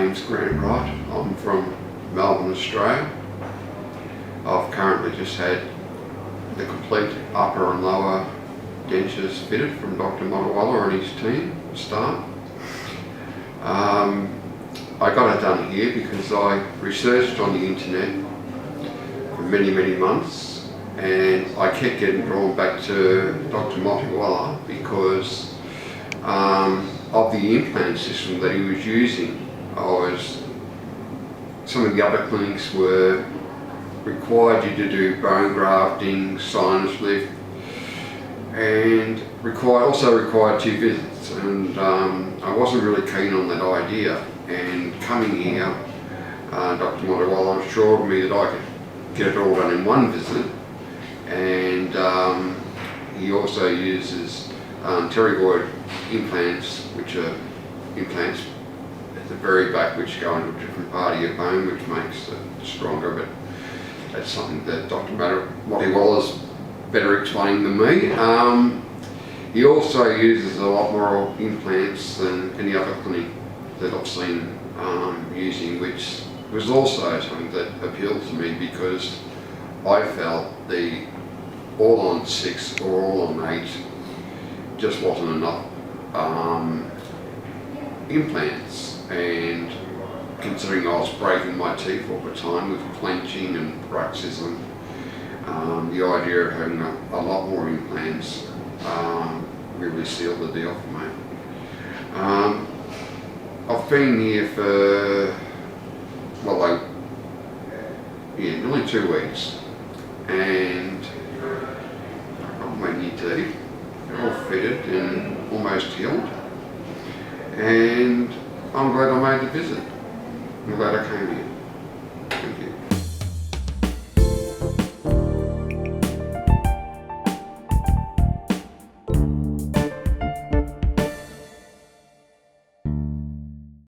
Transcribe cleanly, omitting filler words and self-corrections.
name's Grant Wright. I'm from Melbourne, Australia. I've currently just had the complete upper and lower dentures fitted from Dr. Motiwala and his team, staff. I got it done here because I researched on the internet for many months, and I kept getting drawn back to Dr. Motiwala because of the implant system that he was using. Some of the other clinics required you to do bone grafting, sinus lift, and also required 2 visits, and I wasn't really keen on that idea. And coming here, Dr. Motiwala assured me that I could get it all done in 1 visit, and he also uses Pterygoid implants, which are implants at the very back which go into a different part of your bone, which makes it stronger, but that's something that Dr. Motiwala's better explaining than me. He also uses a lot more implants than any other clinic that I've seen using, which was also something that appealed to me because I felt the all on 6 or all on 8 just wasn't enough implants, and considering I was breaking my teeth all the time with clenching and bruxism, the idea of having a lot more implants really sealed the deal for me. I've been here for, nearly 2 weeks, and I've got new teeth, they're all fitted and almost healed, and I'm glad I made the visit. I'm glad I came here.